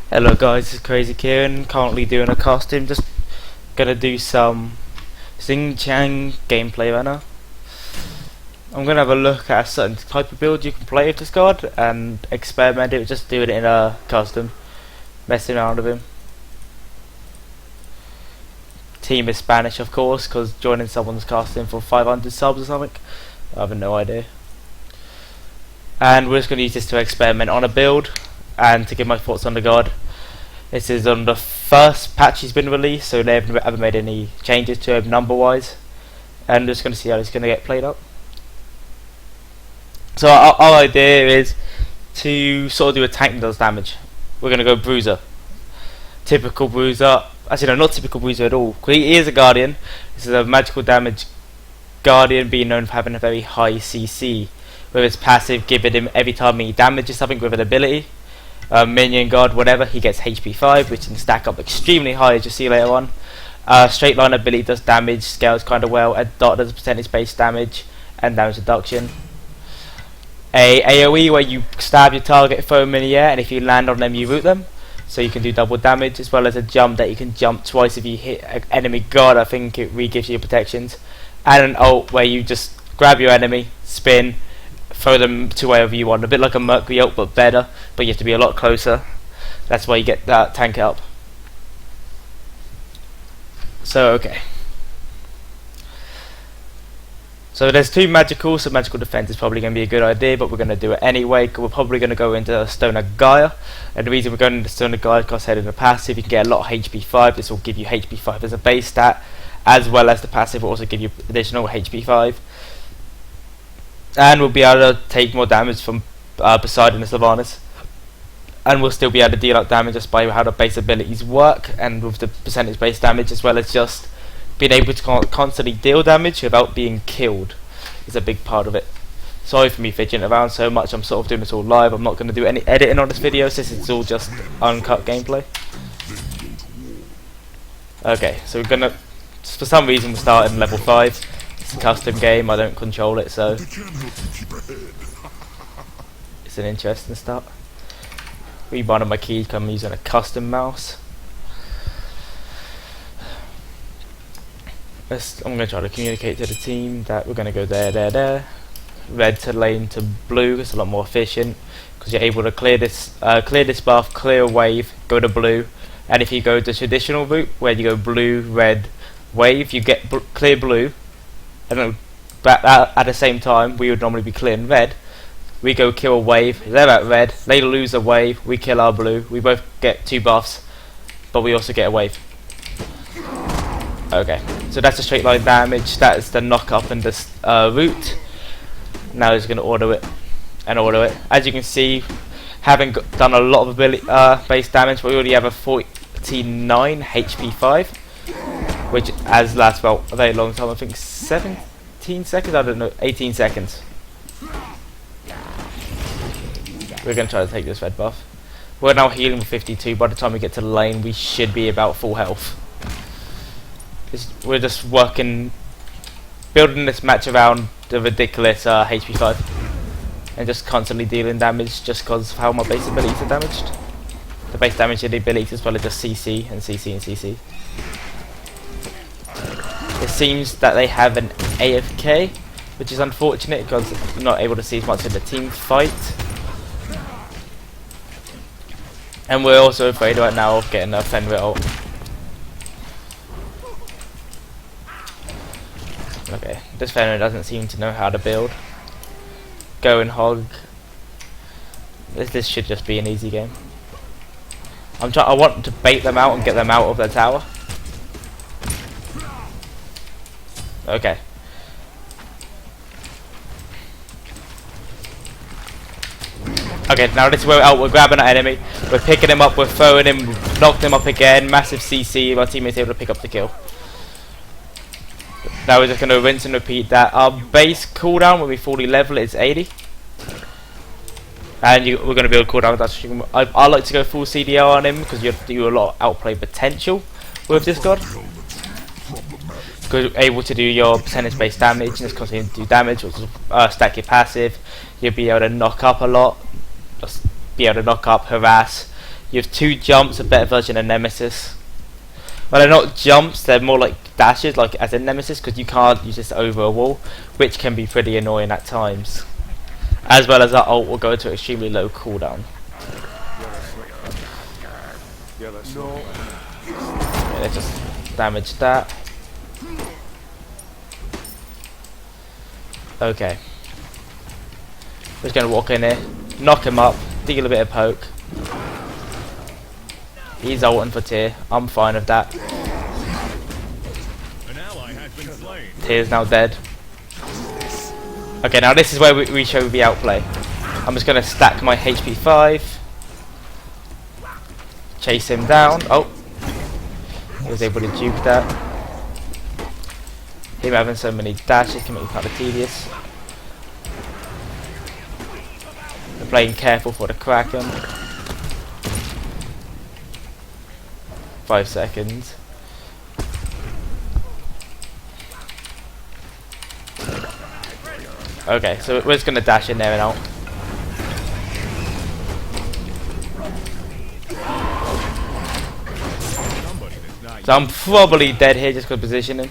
Hello guys, it's Crazy Kieran, currently doing a costume, just gonna do some Xian Tian gameplay right now. I'm gonna have a look at a certain type of build you can play with this card and experiment it, just doing it in a custom, messing around with him. Team is Spanish of course, because joining someone's costume for 500 subs or something, I have no idea. And we're just gonna use this to experiment on a build and to give my thoughts on the god. This is on the first patch he's been released, so they haven't made any changes to him number wise, and I'm just going to see how he's going to get played up. So our idea is to sort of do a tank that does damage. We're going to go bruiser, typical bruiser. Actually no, not typical bruiser at all, because he is a guardian. This is a magical damage guardian, being known for having a very high CC, with his passive giving him every time he damages something with an ability, minion, god, whatever, he gets HP 5, which can stack up extremely high, as you'll see later on. Straight line ability does damage, scales kind of well. A dot does percentage based damage and damage reduction. A AoE where you stab your target, throw them in the air, and if you land on them you root them, so you can do double damage, as well as a jump that you can jump twice if you hit an enemy god. I think it re-gives you your protections. And an ult where you just grab your enemy, spin, throw them to wherever you want, a bit like a Mercury ult but better, but you have to be a lot closer. That's why you get that tank up. So okay, so there's two magicals, so magical defense is probably going to be a good idea, but we're going to do it anyway, because we're probably going to go into Stone of Gaia, and the reason we're going into Stone of Gaia is because head in the passive you can get a lot of HP 5, this will give you HP 5 as a base stat, as well as the passive will also give you additional HP 5. And we'll be able to take more damage from Poseidon and Sylvanas, and we'll still be able to deal out damage just by how the base abilities work, and with the percentage based damage, as well as just being able to constantly deal damage without being killed is a big part of it. Sorry for me fidgeting around so much, I'm sort of doing this all live, I'm not going to do any editing on this video, so this is all just uncut gameplay. Okay, so we're gonna, for some reason we're starting level 5. It's a custom game, I don't control it, so it's an interesting start. Rebinding my keys, I'm using a custom mouse. I'm going to try to communicate to the team that we're going to go there. Red to lane to blue, it's a lot more efficient, because you're able to clear this buff, clear a wave, go to blue, and if you go the traditional route, where you go blue, red, wave, you get clear blue, and at the same time we would normally be clearing red. We go kill a wave, they're at red, they lose a wave, we kill our blue, we both get 2 buffs, but we also get a wave. Okay, so that's the straight line damage, that is the knock up and the root. Now he's going to auto it and auto it. As you can see, having done a lot of ability base damage, we already have a 49 HP 5, which has lasted about a very long time, I think 17 seconds, I don't know, 18 seconds. We're going to try to take this red buff. We're now healing with 52, by the time we get to the lane we should be about full health. We're just working, building this match around the ridiculous HP 5, and just constantly dealing damage just because of how my base abilities are damaged. The base damage and the abilities as well as just CC and CC and CC. It seems that they have an AFK, which is unfortunate because I'm not able to see as much of the team fight. And we're also afraid right now of getting a Fenrir ult. Okay, this Fenrir doesn't seem to know how to build. Go and hog. This should just be an easy game. I want to bait them out and get them out of their tower. Okay. Okay, now this is where we're grabbing our enemy, we're picking him up, we're throwing him, knocked him up again, massive CC, my teammate's able to pick up the kill. Now we're just going to rinse and repeat that. Our base cooldown when we fully level is 80. And we're going to build cooldown. I like to go full CDR on him, because you have to do a lot of outplay potential with this god. Because you're able to do your percentage based damage, and just continue to do damage, or stack your passive. You'll be able to knock up a lot. Just be able to knock up, harass. You have 2 jumps, a better version of Nemesis. Well, they're not jumps, they're more like dashes, like as in Nemesis, because you can't use this over a wall, which can be pretty annoying at times. As well as our ult will go to extremely low cooldown. Yeah, let's just damage that. Okay. We're just going to walk in here, knock him up, deal a bit of poke. He's ulting for Tyr. I'm fine with that. Tyr's now dead. Okay, now this is where we show the outplay. I'm just going to stack my HP 5. Chase him down. Oh. He was able to juke that. Him having so many dashes can make it kind of tedious. We're playing careful for the Kraken. 5 seconds. Okay, so we're just gonna dash in there and out. So I'm probably dead here just because of positioning.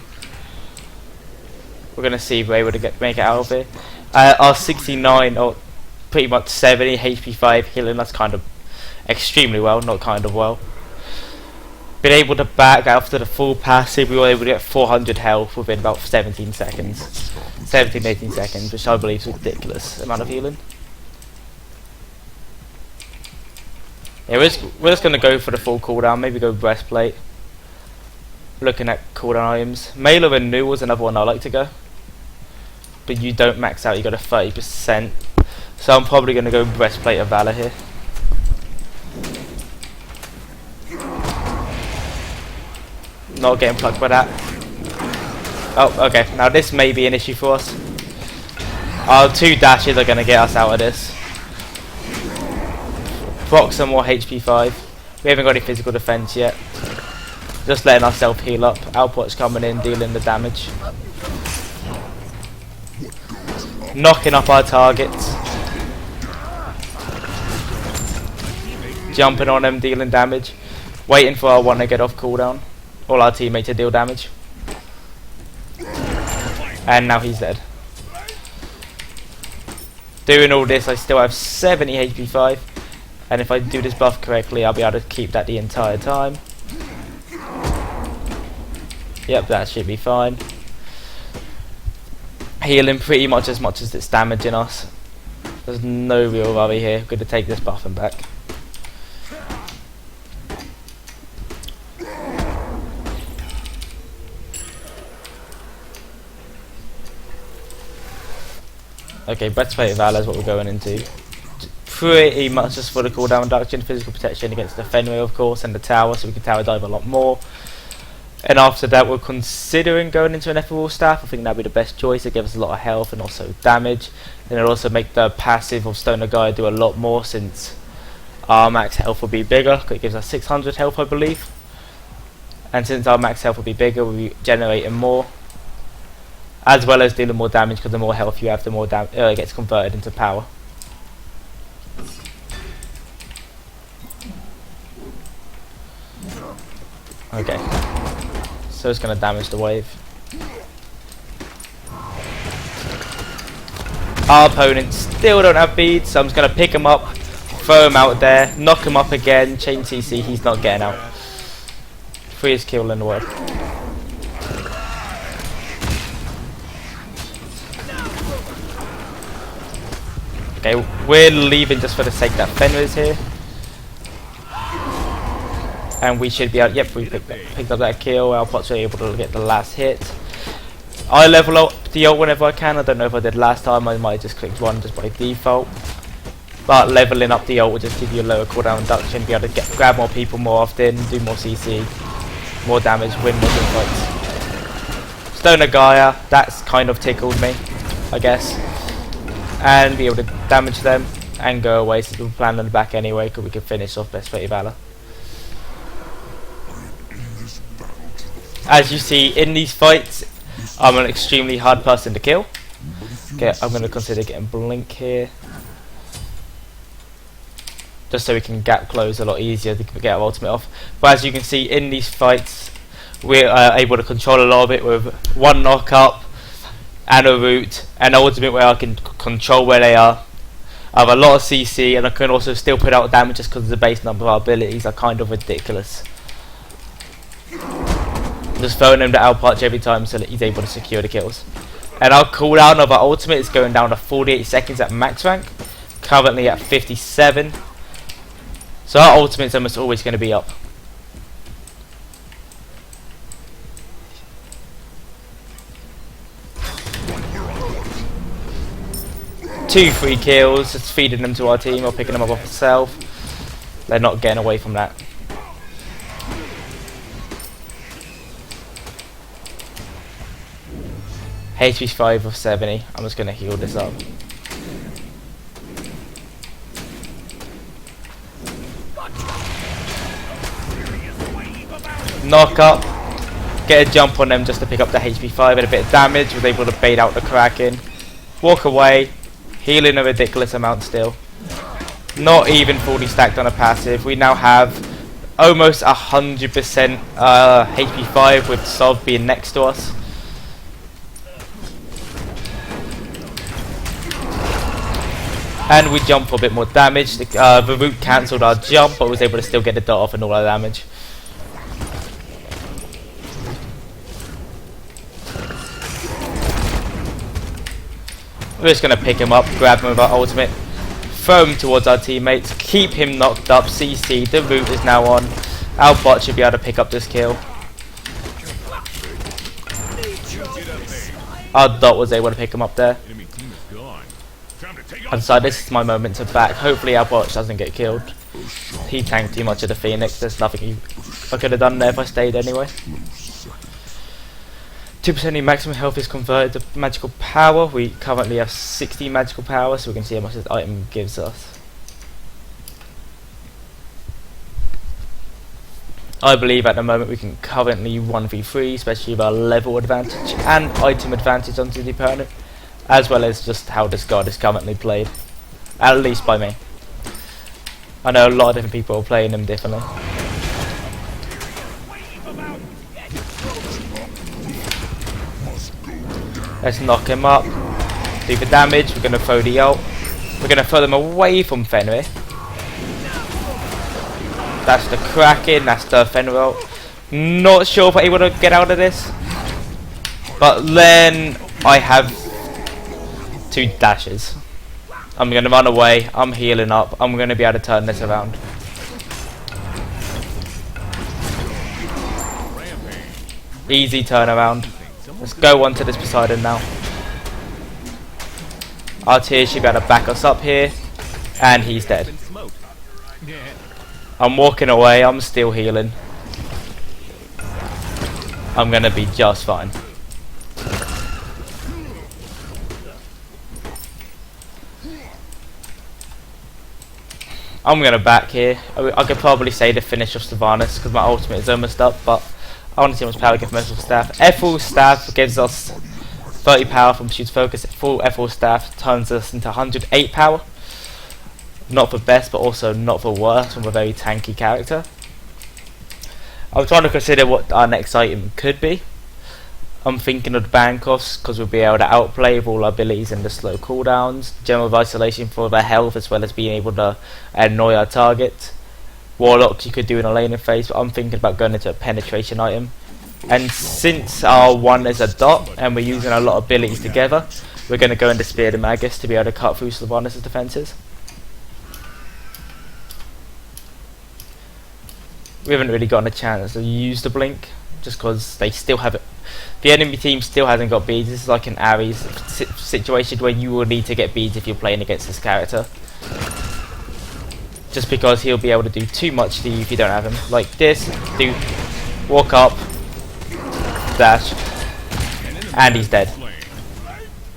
We're gonna see if we're able to make it out of here. Our 69 or pretty much 70 HP 5 healing. That's kind of extremely well, not kind of well. Been able to back after the full passive. We were able to get 400 health within about 17 seconds, 17-18 seconds, which I believe is a ridiculous amount of healing. Yeah, we're just gonna go for the full cooldown. Maybe go breastplate. Looking at cooldown items, Mailer and New was another one I like to go, but you don't max out. You got a 30%, so I'm probably gonna go breastplate of Valor here. Not getting plucked by that. Oh, okay. Now this may be an issue for us. Our 2 dashes are going to get us out of this. Proc some more HP 5. We haven't got any physical defense yet. Just letting ourselves heal up. Output's coming in, dealing the damage. Knocking up our targets. Jumping on them, dealing damage. Waiting for our one to get off cooldown. All our teammates to deal damage. And now he's dead. Doing all this, I still have 70 HP 5. And if I do this buff correctly, I'll be able to keep that the entire time. Yep, that should be fine. Healing pretty much as it's damaging us. There's no real worry here. We're going to take this buff and back. Okay, breastplate of Valor is what we're going into. Pretty much just for the cooldown reduction, physical protection against the Fenrir of course, and the tower, so we can tower dive a lot more. And after that we're considering going into an ethereal staff. I think that'd be the best choice. It gives us a lot of health and also damage. And it'll also make the passive of Stoner Guy do a lot more, since our max health will be bigger. It gives us 600 health I believe. And since our max health will be bigger, we'll be generating more. As well as dealing more damage, because the more health you have, the more it gets converted into power. Okay, so it's going to damage the wave. Our opponents still don't have beads, so I'm just going to pick him up, throw him out there, knock him up again, chain CC, he's not getting out. Freest kill in the world. Okay, we're leaving just for the sake that Fenrir's here. And we should be out. Yep, we picked up that kill. Our pots are able to get the last hit. I level up the ult whenever I can. I don't know if I did last time. I might have just clicked 1 just by default. But leveling up the ult will just give you a lower cooldown reduction. Be able to grab more people more often, do more CC, more damage, win more good fights. Stoner Gaia, that's kind of tickled me, I guess. And be able to damage them and go away, since we're planning on the back anyway, because we can finish off Best Fate Valor. As you see in these fights, I'm an extremely hard person to kill. Okay, I'm going to consider getting Blink here. just so we can gap close a lot easier to get our ultimate off. But as you can see in these fights, we're able to control a lot of it with one knock up and a root and ultimate where I can control where they are. I have a lot of CC and I can also still put out damage just because the base number of our abilities are kind of ridiculous. Just throwing him to outpunch every time so that he's able to secure the kills. And our cooldown of our ultimate is going down to 48 seconds at max rank, currently at 57. So our ultimate is almost always going to be up. Two free kills, just feeding them to our team or picking them up off itself. They're not getting away from that. HP 5 of 70. I'm just going to heal this up. Knock up. Get a jump on them just to pick up the HP 5 and a bit of damage. Was able to bait out the Kraken. Walk away. Healing a ridiculous amount still. Not even fully stacked on a passive. We now have almost 100% HP 5 with Sov being next to us. And we jump for a bit more damage. The root cancelled our jump, but was able to still get the dot off and all our damage. We're just going to pick him up, grab him with our ultimate, throw him towards our teammates, keep him knocked up, CC, the root is now on. Our bot should be able to pick up this kill. Our dot was able to pick him up there. And so this is my moment to back. Hopefully our bot doesn't get killed. He tanked too much of the Phoenix, there's nothing I could have done there if I stayed anyway. 2% maximum health is converted to magical power. We currently have 60 magical power, so we can see how much this item gives us. I believe at the moment we can currently 1v3, especially with our level advantage and item advantage onto the opponent, as well as just how this god is currently played, at least by me. I know a lot of different people are playing him differently. Let's knock him up, do the damage. We're going to throw the ult. We're going to throw them away from Fenrir. That's the Kraken, that's the Fenrir ult. Not sure if I'm able to get out of this, but then I have 2 dashes. I'm going to run away, I'm healing up, I'm going to be able to turn this around. Easy turnaround. Let's go on to this Poseidon now. Our tier should be able to back us up here, and he's dead. I'm walking away, I'm still healing. I'm going to be just fine. I'm going to back here. I could probably say the finish of Sylvanas because my ultimate is almost up, but I want to see how much power I get from Ethel's Staff. Ethel's Staff gives us 30 power from Pursuit's Focus. Full Ethel's Staff turns us into 108 power. Not for best, but also not for worse from a very tanky character. I'm trying to consider what our next item could be. I'm thinking of the Bancroft's because we'll be able to outplay with all our abilities and the slow cooldowns. General Isolation for their health as well as being able to annoy our target. Warlock you could do in a laning phase, but I'm thinking about going into a penetration item. And since our one is a dot and we're using a lot of abilities together, we're going to go into Spear the Magus to be able to cut through Sylvanas' defences. We haven't really gotten a chance to use the blink just because they still have it. The enemy team still hasn't got beads. This is like an Ares situation where you will need to get beads if you're playing against this character. Just because he'll be able to do too much to you if you don't have him. Like this, do walk up, dash, and he's dead.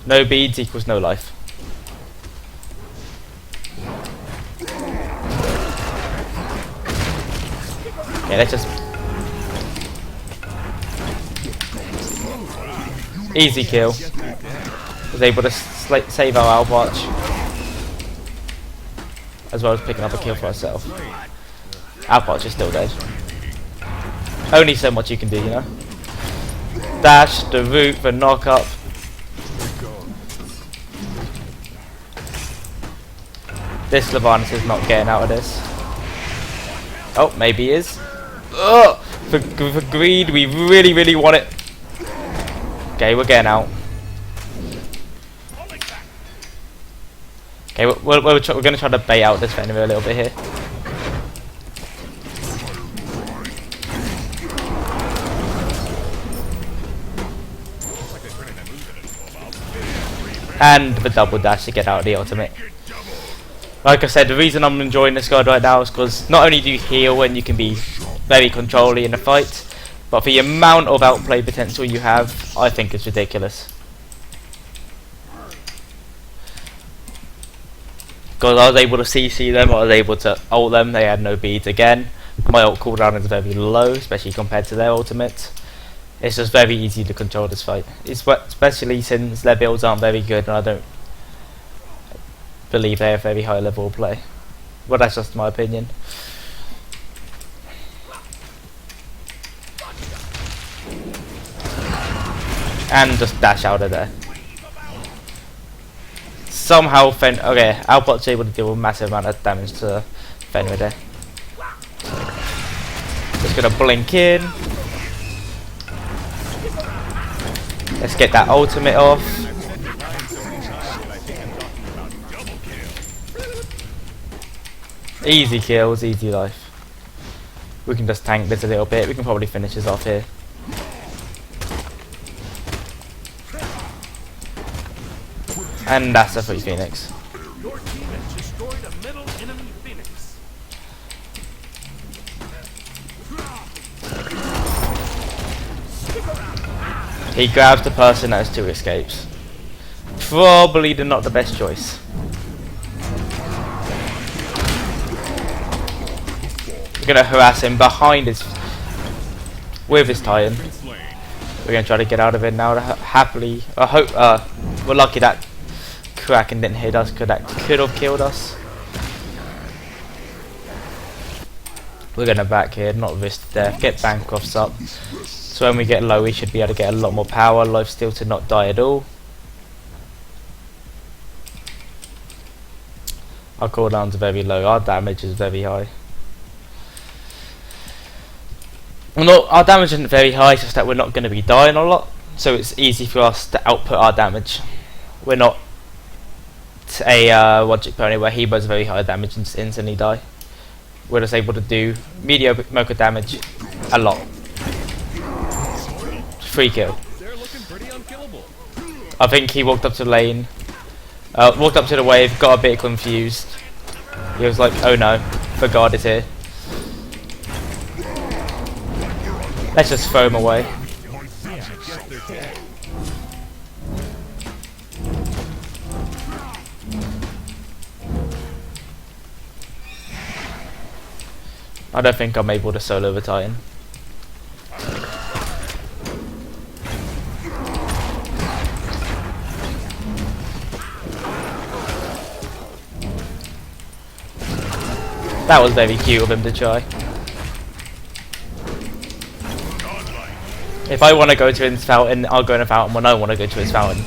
No beads equals no life. Okay, let's just easy kill. Was able to save our Outwatch. as well as picking up a kill for ourselves. Our part's just still dead. Only so much you can do, you know. Dash, the root, the knock up. This Levanus is not getting out of this. Oh, maybe he is. Ugh! For greed, we really want it. Okay, we're getting out. Okay, we're going to try to bait out this enemy a little bit here. And the double dash to get out of the ultimate. Like I said, the reason I'm enjoying this card right now is because not only do you heal and you can be very controlly in a fight, but the amount of outplay potential you have, I think is ridiculous. Because I was able to CC them, I was able to ult them, they had no beads again. My ult cooldown is very low, especially compared to their ultimate. It's just very easy to control this fight, especially since their builds aren't very good and I don't believe they have very high level of play. Well, that's just my opinion. And just dash out of there. Somehow okay, our bot's able to deal a massive amount of damage to Fenrir there. Just gonna blink in. Let's get that ultimate off. Easy kills, easy life. We can just tank this a little bit. We can probably finish this off here. And that's a free Phoenix. Your team has destroyed a middle enemy Phoenix. He grabs the person that has 2 escapes. Probably not the best choice. We're gonna harass him behind his with his Titan. We're gonna try to get out of it now. Happily, I hope we're lucky that Kraken didn't hit us. That could have killed us. We're gonna back here, not risk death. Get Bancrofts up. So when we get low, we should be able to get a lot more power. Lifesteal to not die at all. Our cooldowns are very low. Our damage is very high. Well, no, our damage isn't very high. It's just that we're not going to be dying a lot, so it's easy for us to output our damage. We're not a Logic Pony where he does very high damage and just instantly die. We're just able to do mediocre damage a lot. Free kill. They're looking pretty unkillable. I think he walked up to the lane, walked up to the wave, got a bit confused. He was like, oh no, the guard is here. Let's just throw him away. I don't think I'm able to solo the Titan. That was very cute of him to try. If I want to go to his fountain, I'll go in a fountain when I want to go to his fountain.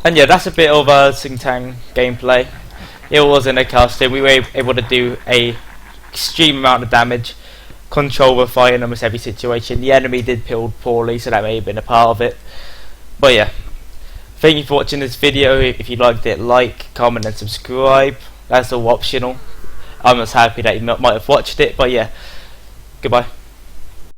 And yeah, that's a bit of a Xian Tian gameplay. It was in a casting. We were able to do a extreme amount of damage, control the fight in almost every situation. The enemy did build poorly, so that may have been a part of it. But yeah, thank you for watching this video. If you liked it, like, comment and subscribe. That's all optional. I'm just happy that you might have watched it, but yeah, goodbye.